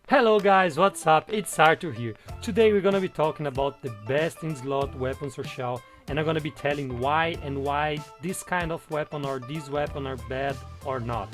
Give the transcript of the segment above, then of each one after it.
Hello guys, what's up? It's Arthur here. Today we're gonna be talking about the best in slot weapons for Xiao, and I'm gonna be telling why this kind of weapon or this weapon are bad or not.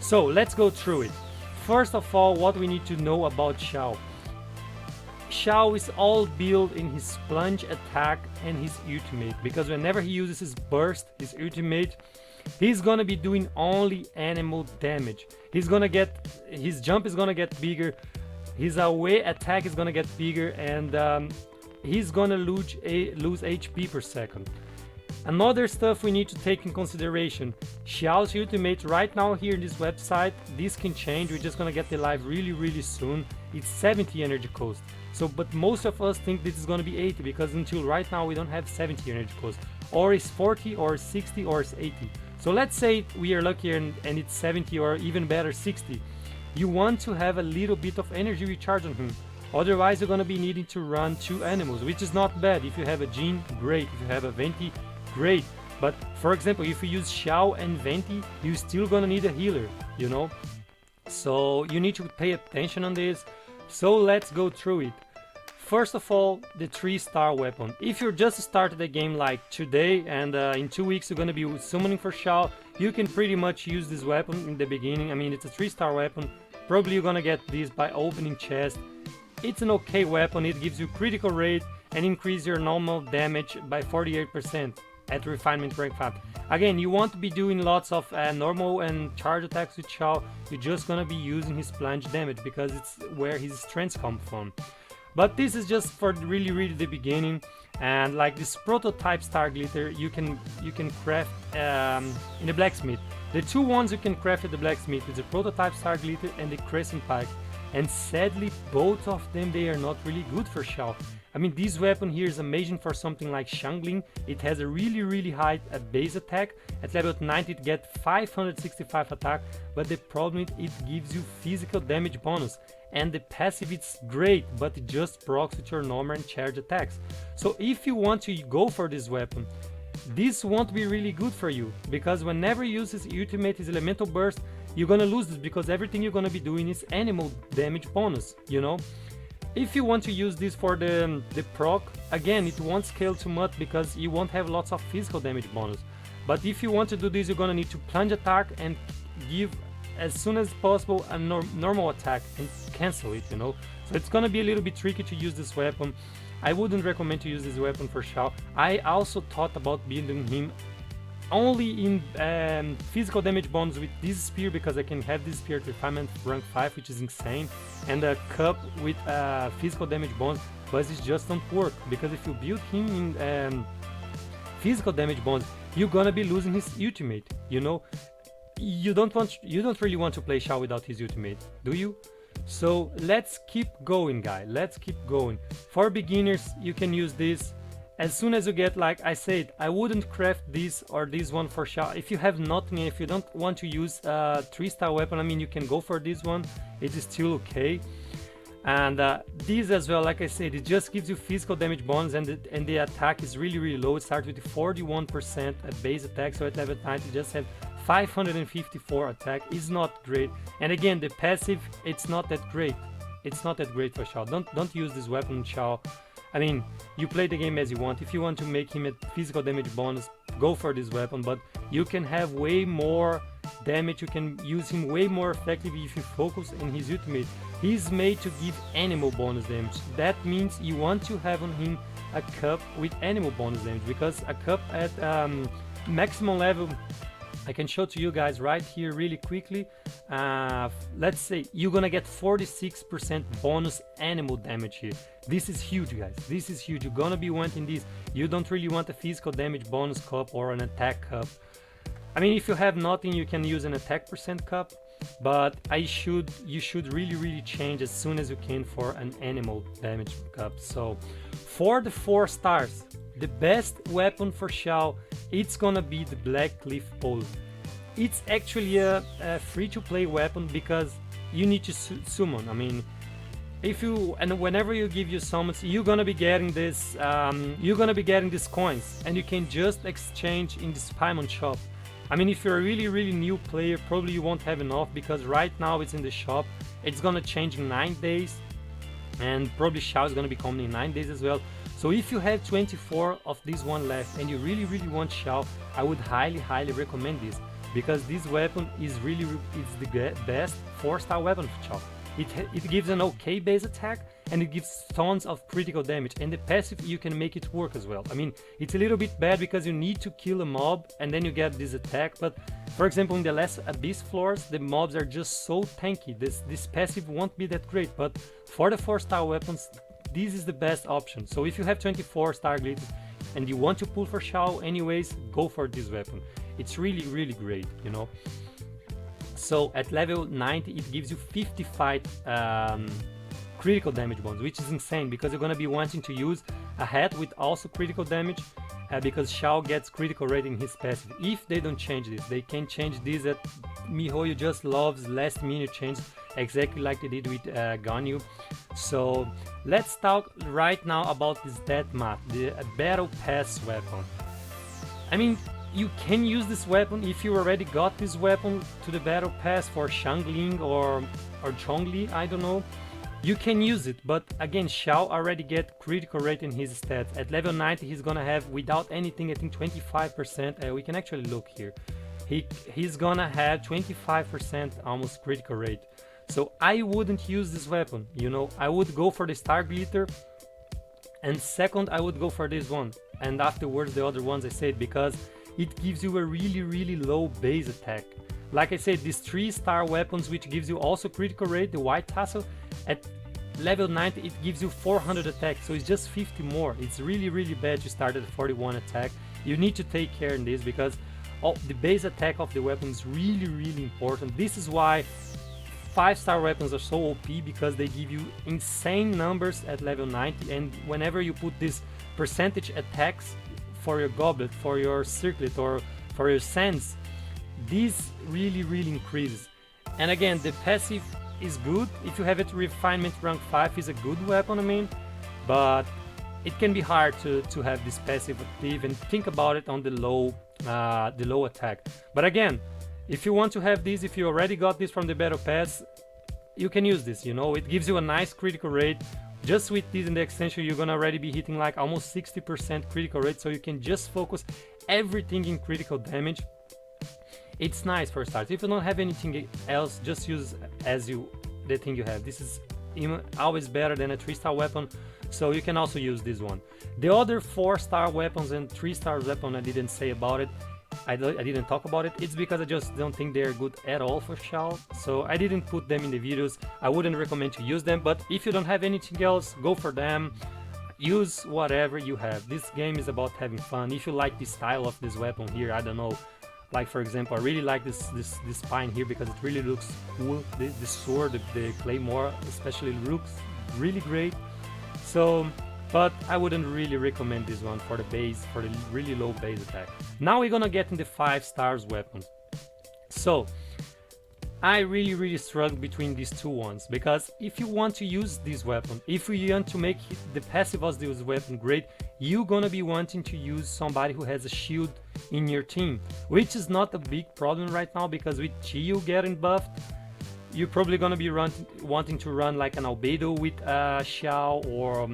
So let's go through it. First of all, what we need to know about Xiao. Xiao is all built in his plunge attack and his ultimate, because whenever he uses his burst, his ultimate, he's gonna be doing only Anemo damage. His jump is gonna get bigger, his away attack is gonna get bigger, and he's gonna lose HP per second. Another stuff we need to take in consideration, Xiao's ultimate right now here in this website, this can change, we're just gonna get the live really soon. It's 70 energy cost. So, but most of us think this is gonna be 80, because until right now we don't have 70 energy cost. Or it's 40, or 60, or it's 80. So let's say we are lucky and it's 70, or even better 60. You want to have a little bit of energy recharge on him. Otherwise you're gonna be needing to run 2 animals, which is not bad. If you have a Jin, great. If you have a Venti, great. But for example, if you use Xiao and Venti, you're still gonna need a healer, you know? So you need to pay attention on this. So let's go through it. First of all, the 3-star weapon. If you're just started the game like today and in 2 weeks you're gonna be summoning for Xiao, you can pretty much use this weapon in the beginning. I mean, it's a 3-star weapon. Probably you're gonna get this by opening chest. It's an okay weapon. It gives you critical rate and increase your normal damage by 48% at refinement rank 5. Again, you want to be doing lots of normal and charge attacks with Xiao. You're just gonna be using his plunge damage because it's where his strengths come from. But this is just for really the beginning, and like this prototype Starglitter you can craft in the blacksmith. The 2 ones you can craft at the blacksmith is the prototype Starglitter and the Crescent Pike, and sadly both of them, they are not really good for Xiao. I mean, this weapon here is amazing for something like Xiangling. It has a really high base attack. At level 90 it gets 565 attack, but the problem is it gives you physical damage bonus. And the passive, it's great, but it just procs with your normal and charge attacks. So if you want to go for this weapon, this won't be really good for you, because whenever you use his ultimate, his elemental burst, you're gonna lose this, because everything you're gonna be doing is animal damage bonus, you know? If you want to use this for the proc, again, it won't scale too much because you won't have lots of physical damage bonus. But if you want to do this, you're gonna need to plunge attack and give as soon as possible a normal attack and cancel it, you know? So it's gonna be a little bit tricky to use this weapon. I wouldn't recommend to use this weapon for Xiao. I also thought about building him only in physical damage bonus with this spear, because I can have this spear at refinement rank 5, which is insane, and a cup with physical damage bonus, but it just don't work, because if you build him in physical damage bonus, you're gonna be losing his ultimate, you know? You don't really want to play Xiao without his ultimate, do you? So let's keep going, guys. Let's keep going. For beginners, you can use this. As soon as you get, like I said, I wouldn't craft this or this one for Xiao. If you have nothing, if you don't want to use a 3-star weapon, I mean, you can go for this one. It is still okay. And this as well, like I said, it just gives you physical damage bonus, and the attack is really low. It starts with 41% at base attack, so at level 90 you just have 554 attack. Is not great. And again, the passive, it's not that great. It's not that great for Xiao. Don't use this weapon, Xiao. I mean, you play the game as you want. If you want to make him a physical damage bonus, go for this weapon, but you can have way more damage. You can use him way more effectively if you focus on his ultimate. He's made to give animal bonus damage. That means you want to have on him a cup with animal bonus damage, because a cup at maximum level, I can show to you guys right here really quickly. Let's say you're gonna get 46% bonus animal damage here. This is huge, guys. This is huge. You're gonna be wanting this. You don't really want a physical damage bonus cup or an attack cup. I mean, if you have nothing, you can use an attack percent cup, but you should really change as soon as you can for an animal damage cup. So for the 4 stars, the best weapon for Xiao, it's gonna be the Blackcliff pole. It's actually a free-to-play weapon, because you need to summon. I mean, whenever you give your summons, you're gonna be getting this. You're gonna be getting these coins, and you can just exchange in this Paimon shop. I mean, if you're a really new player, probably you won't have enough, because right now it's in the shop. It's gonna change in 9 days, and probably Xiao is gonna be coming in 9 days as well. So if you have 24 of this one left and you really want Xiao, I would highly recommend this, because this weapon is the best 4-star weapon for Xiao. It gives an okay base attack, and it gives tons of critical damage, and the passive you can make it work as well. I mean, it's a little bit bad because you need to kill a mob and then you get this attack, but for example in the last Abyss floors the mobs are just so tanky, this passive won't be that great, but for the 4-star weapons this is the best option. So if you have 24 Starglitter and you want to pull for Xiao anyways, go for this weapon. It's really great, you know. So at level 90 it gives you 55 critical damage bonus, which is insane, because you're gonna be wanting to use a hat with also critical damage, because Xiao gets critical rate in his passive. If they don't change this, they can change this at miHoYo just loves last minute change, exactly like they did with Ganyu. So let's talk right now about this Deathmatch, the battle pass weapon. I mean, you can use this weapon if you already got this weapon to the battle pass for Xiangling or Zhongli, I don't know. You can use it, but again, Xiao already get critical rate in his stats. At level 90 he's gonna have, without anything, I think 25%, we can actually look here. He's gonna have 25% almost critical rate. So I wouldn't use this weapon, you know. I would go for the Starglitter, and second I would go for this one, and afterwards the other ones I said, because it gives you a really low base attack. Like I said, these 3-star weapons, which gives you also critical rate, the White Tassel, at level 90 it gives you 400 attack, so it's just 50 more. It's really bad to start at 41 attack. You need to take care in this, because the base attack of the weapon is really important. This is why 5-star weapons are so OP, because they give you insane numbers at level 90, and whenever you put this percentage attacks for your goblet, for your circlet, or for your sands, this really increases. And again, the passive is good. If you have it refinement rank 5 is a good weapon, I mean, but it can be hard to have this passive active, and think about it on the low attack. But again, if you want to have this, if you already got this from the battle pass, you can use this, you know. It gives you a nice critical rate. Just with this in the extension you're gonna already be hitting like almost 60% critical rate, so you can just focus everything in critical damage. It's nice for start. If you don't have anything else, just use the thing you have. This is always better than a 3-star weapon, so you can also use this one. The other 4-star weapons and 3-star weapon I didn't say about it. I didn't talk about it. It's because I just don't think they're good at all for Xiao, so I didn't put them in the videos. I wouldn't recommend to use them, but if you don't have anything else, go for them. Use whatever you have. This game is about having fun. If you like the style of this weapon here, I don't know, like for example, I really like this spine here, because it really looks cool. The sword, the claymore especially, looks really great. So, but I wouldn't really recommend this one for the really low base attack. Now we're gonna get in the 5-star weapons. So I really struggle between these two ones, because if you want to use this weapon, if you want to make the passive of this weapon great, you're gonna be wanting to use somebody who has a shield in your team, which is not a big problem right now, because with Xiao getting buffed, you're probably gonna be wanting to run like an Albedo with Xiao, or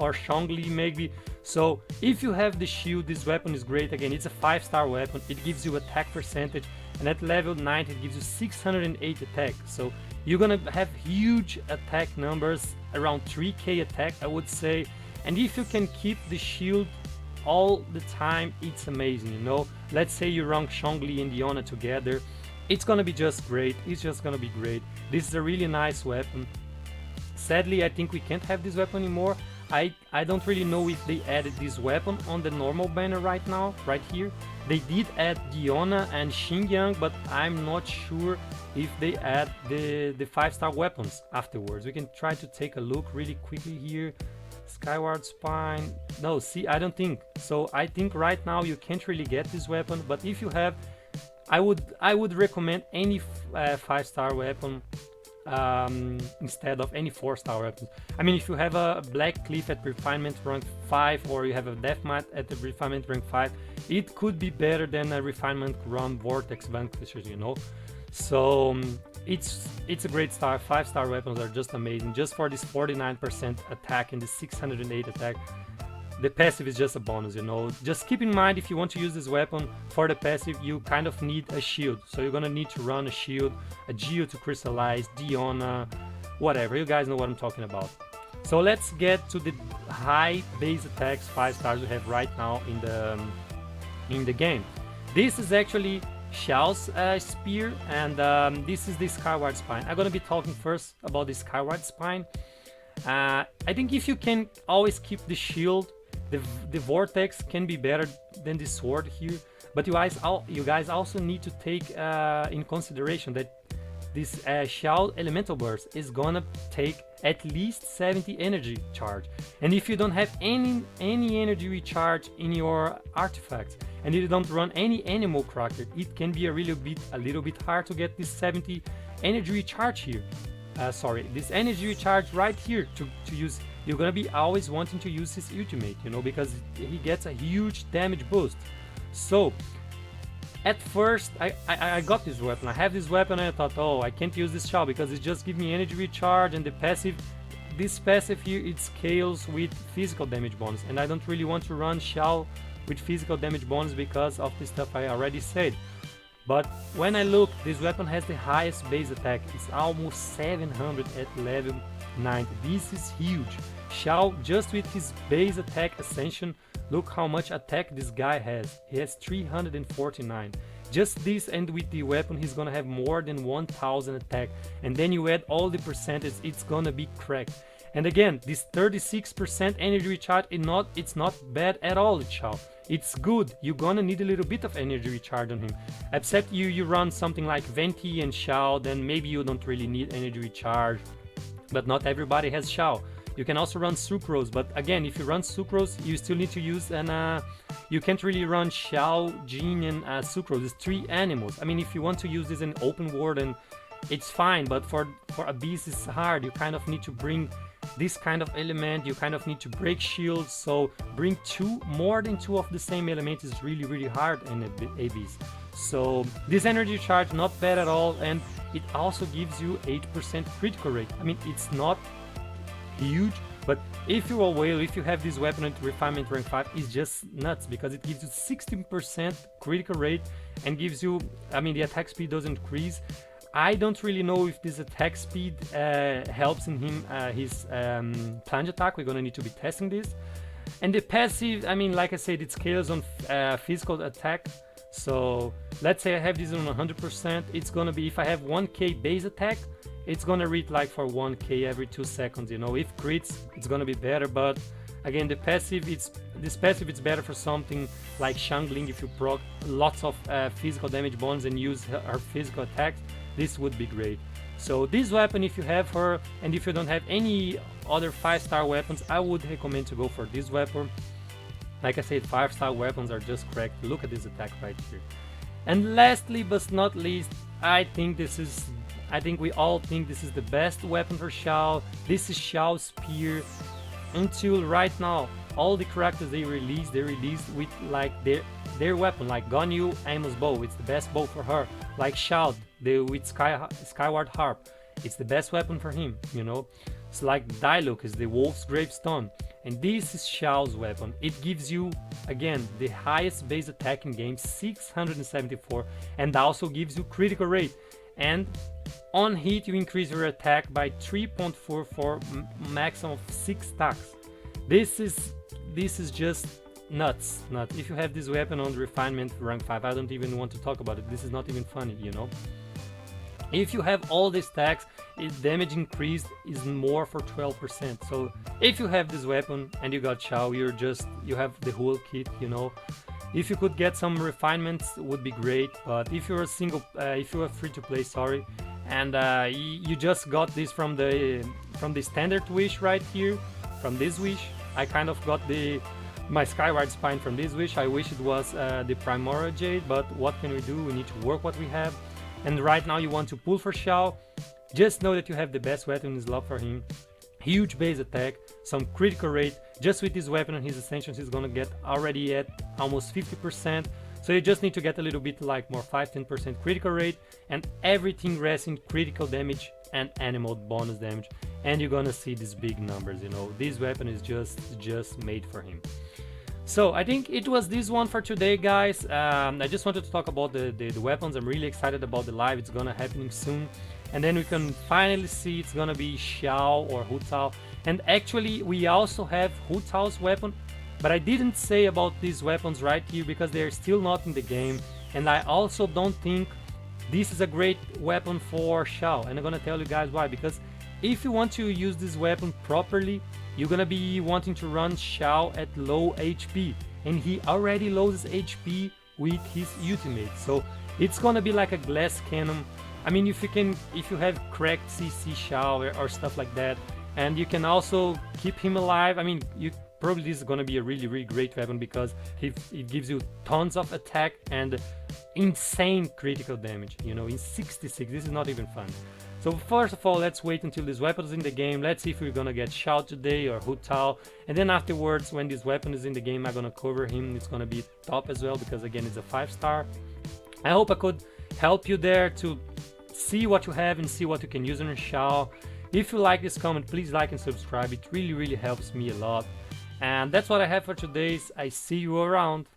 or Zhongli maybe. So if you have the shield, this weapon is great. Again, it's a 5-star weapon. It gives you attack percentage, and at level 90 it gives you 608 attack. So you're gonna have huge attack numbers, around 3k attack I would say. And if you can keep the shield all the time, it's amazing, you know. Let's say you run Zhongli and Diona together, it's gonna be just great. It's just gonna be great. This is a really nice weapon. Sadly, I think we can't have this weapon anymore. I don't really know if they added this weapon on the normal banner right now, right here. They did add Diona and Xinjiang, but I'm not sure if they add the 5-star weapons afterwards. We can try to take a look really quickly here. Skyward Spine, no, see, I don't think so. I think right now you can't really get this weapon, but if you have, I would recommend any 5-star weapon. instead of any 4-star weapons. I mean, if you have a Blackcliff at refinement rank 5, or you have a Deathmatch at the refinement rank 5, it could be better than a refinement run Vortex Vanquisher, you know. So it's a great start. 5-star weapons are just amazing. Just for this 49% attack and the 608 attack, the passive is just a bonus, you know. Just keep in mind, if you want to use this weapon for the passive, you kind of need a shield. So you're gonna need to run a shield, a Geo to crystallize, Diona, whatever. You guys know what I'm talking about. So let's get to the high base attacks 5 stars we have right now in the game. This is actually Xiao's spear, and this is the Skyward Spine. I'm gonna be talking first about the Skyward Spine. I think if you can always keep the shield, the Vortex can be better than the sword here, but you guys also need to take in consideration that this Xiao Elemental Burst is gonna take at least 70 energy charge, and if you don't have any energy recharge in your artifacts, and you don't run any animal cracker, it can be a little bit hard to get this 70 energy recharge here. This energy recharge right here to use. You're gonna be always wanting to use his ultimate, you know, because he gets a huge damage boost. So at first I got this weapon, I have this weapon, and I thought, oh, I can't use this Xiao because it just gives me energy recharge, and the passive, this passive here, it scales with physical damage bonus, and I don't really want to run Xiao with physical damage bonus because of the stuff I already said. But when I look, this weapon has the highest base attack. It's almost 700 at level 90. This is huge. Xiao, just with his base attack ascension, look how much attack this guy has. He has 349. Just this, and with the weapon he's gonna have more than 1000 attack. And then you add all the percentage, it's gonna be cracked. And again, this 36% energy recharge, it's not bad at all, Xiao. It's good. You're gonna need a little bit of energy recharge on him. Except you run something like Venti and Xiao, then maybe you don't really need energy recharge. But not everybody has Xiao. You can also run Sucrose, but again, if you run Sucrose, you still need to use you can't really run Xiao, Jin, and Sucrose. It's 3 animals. I mean, if you want to use this in open world, and it's fine, but for a beast it's hard. You kind of need to bring this kind of element, you kind of need to break shields, so bring more than two of the same element is really hard in a beast. So this energy charge, not bad at all, and it also gives you 8% critical rate. I mean, it's not huge, but if you're a whale, if you have this weapon at refinement rank 5, it's just nuts, because it gives you 16% critical rate and gives you, I mean, the attack speed doesn't increase. I don't really know if this attack speed helps in him his plunge attack. We're gonna need to be testing this. And the passive, I mean, like I said, it scales on physical attack. So let's say I have this on 100%. It's gonna be, if I have 1k base attack, it's gonna read like for 1k every 2 seconds. You know, if crits, it's gonna be better. But again, the passive, this passive it's better for something like Xiangling. If you proc lots of physical damage bonds and use her physical attacks, this would be great. So this weapon, if you have her, and if you don't have any other 5-star weapons, I would recommend to go for this weapon. Like I said, 5-star weapons are just cracked. Look at this attack right here. And lastly but not least, I think we all think this is the best weapon for Xiao. This is Xiao's spear. Until right now, all the characters they released with like their weapon, like Ganyu Amos bow, it's the best bow for her. Like Xiao, with Skyward Harp, it's the best weapon for him, you know. It's like Diluc is the Wolf's Gravestone, and this is Xiao's weapon. It gives you, again, the highest base attack in game, 674, and also gives you critical rate. And on hit, you increase your attack by 3.4 for maximum of 6 stacks. This is just nuts. If you have this weapon on the refinement rank 5, I don't even want to talk about it. This is not even funny, you know. If you have all these stacks, its damage increased is more for 12%. So if you have this weapon and you got Xiao, you have the whole kit, you know. If you could get some refinements, would be great. But if you're if you are free to play, sorry, and you just got this from the standard wish right here, from this wish. I kind of got my Skyward Spine from this wish. I wish it was the Primordial Jade, but what can we do? We need to work what we have. And right now you want to pull for Xiao. just know that you have the best weapon in slot for him. Huge base attack, some critical rate. Just with this weapon and his extensions, he's gonna get already at almost 50%. So you just need to get a little bit like more 5-10% critical rate, and everything rests in critical damage and animal bonus damage, and you're gonna see these big numbers. You know, this weapon is just made for him. So I think it was this one for today, guys. I just wanted to talk about the weapons. I'm really excited about the live. It's gonna happen soon, and then we can finally see it's gonna be Xiao or Hu Tao. And actually we also have Hu Tao's weapon, but I didn't say about these weapons right here because they're still not in the game, and I also don't think this is a great weapon for Xiao, and I'm gonna tell you guys why. Because if you want to use this weapon properly, you're gonna be wanting to run Xiao at low HP, and he already loses HP with his ultimate, so it's gonna be like a glass cannon. I mean, if you have cracked CC Xiao or stuff like that, and you can also keep him alive. I mean, probably this is gonna be a really great weapon because it gives you tons of attack and insane critical damage, you know, in 66. This is not even fun. So first of all, let's wait until this weapon is in the game. Let's see if we're gonna get Xiao today or Hu Tao, and then afterwards, when this weapon is in the game, I'm gonna cover him. It's gonna be top as well because again, it's a 5-star. I hope I could help you there to see what you have and see what you can use on Xiao. If you like this comment, please like and subscribe. It really helps me a lot. And that's what I have for today. I see you around.